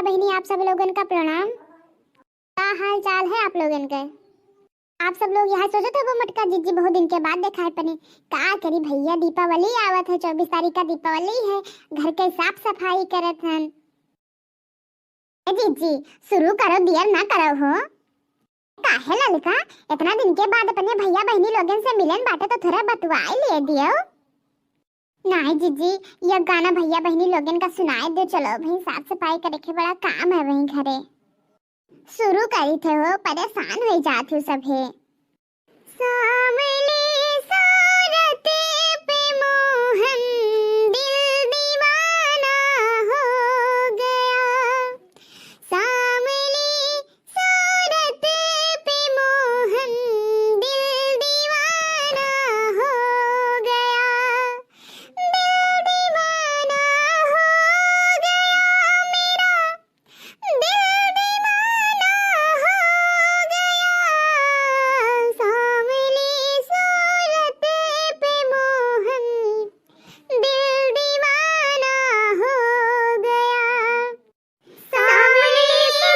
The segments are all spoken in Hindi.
भैया बहनी आप सब लोगन का प्रणाम। क्या हाल चाल है आप लोगन के? आप सब लोग यहाँ सोचते हो मटका जीजी बहुत दिन के बाद देखा है पने का करी भैया, दीपावली आवत है, 24 तारीख का दीपावली है, घर के साफ सफाई करत हन। जीजी शुरू करो, देर ना करो हो। काहे ललिका, इतना दिन के बाद अपने भैया बहनी लोगन से मिलन बाटे तो थोड़ा बतवाई ले दियो। नहीं जीजी, ये गाना भैया बहनी लोगन का सुनाए दो। चलो भाई, साफ सफाई करे के बड़ा काम है वहीं घरे। शुरू करी थे हो, परेशान हो जाते हो सभे। सामने सूरत पे मोहन दिल दीवाना हो गया, सामने सूरत पे मोहन दिल दीवाना हो गया, दिल दीवाना हो गया मेरा, दिल दीवाना हो गया, सामने सूरत पे मोहन दिल दीवाना हो गया, सामने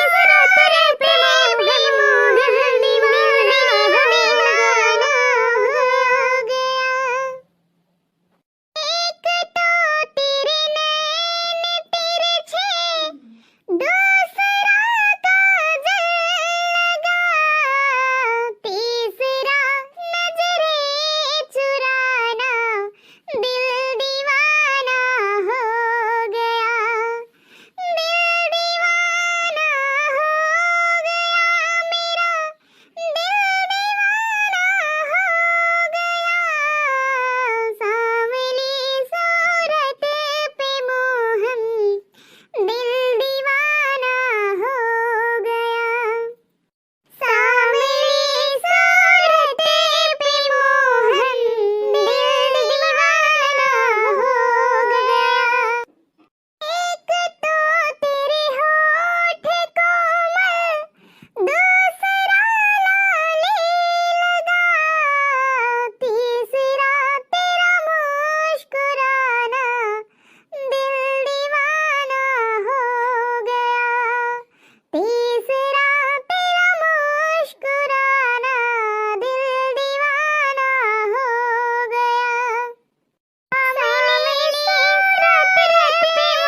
सूरत पे मोहन दीवाना हो गया। एक तो तेरे नैन तिरछे, दूसरा काजल लगा, तीसरा नजरे चुराना, दिल दीवाना हो गया, दिल दीवाना हो गया मेरा, दिल दीवाना हो गया, सामने सूरत पे मोहन दिल दीवाना हो गया, सामने सूरत पे मोहन दिल दीवाना हो गया। एक तो तेरे होठ कोमल, दूसरा लाली लगा, तीसरा तेरा मुस्कुराना, दिल दीवाना हो गया, तीसरा तेरा मुस्कुराना, दिल दीवाना हो गया, सामने सूरत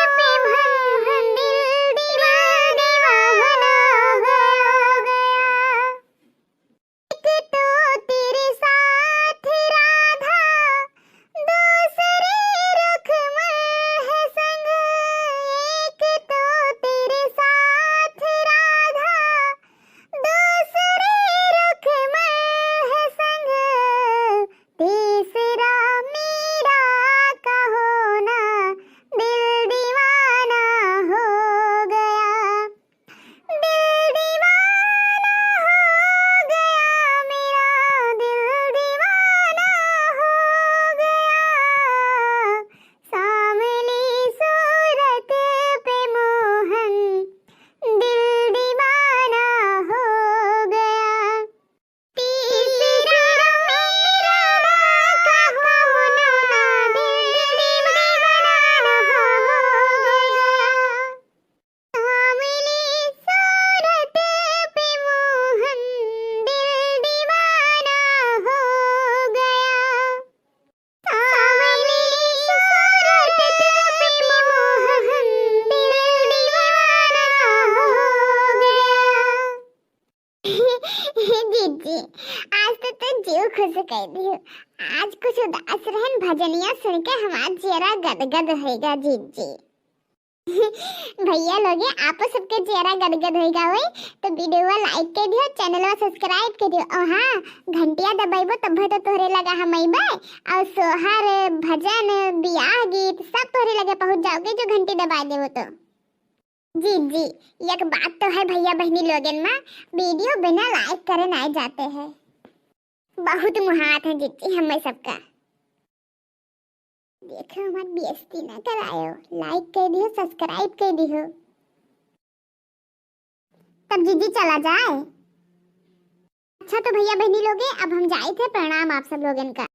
पे मोहन दिल दीवाना हो गया। एक तो तेरे साथ राधा, दूसरे रुखमल है संग, एक तो तेरे साथ राधा, दूसरे रुखमल है संग, तीसरा मीरा का होना, दिल दीवाना हो गया, दिल दीवाना हो गया मेरा, दिल दीवाना हो गया, सामने सूरत पे मोहन दिल दीवाना हो गया, तीसरा मेरा का होना, दिल दीवाना हो गया, सामने सूरत पे मोहन दिल दीवाना हो गया, सामने सूरत पे मोहन दिल दीवाना हो गया। जीजी आज तो जीव खुश कर दियो। आज कुछ उदास रहन भजनिया सुन के हमारा चेहरा गदगद होएगा जीजी। भैया लोग आप सबके चेहरा गदगद होएगा होई तो वीडियो लाइक कर दियो, चैनल सब्सक्राइब कर दियो और हाँ घंटिया दबाइबो तब तो तोहरे लगा हम अइबे और सोहर भजन बियाह गीत सब तोहरे लगे पहुंच जाओगे जो घंटी दबा देवो तो। जी एक बात तो है भैया बहनी लोगन में, वीडियो बिना लाइक करे नहीं जाते हैं, बहुत मुहात है जीजी हमें सबका। देखो हमारी बेइज्जती ना करायो, लाइक कर दियो, सब्सक्राइब कर दियो, तब जीजी चला जाए। अच्छा तो भैया बहनी लोगे अब हम जाए थे, प्रणाम आप सब लोगन का।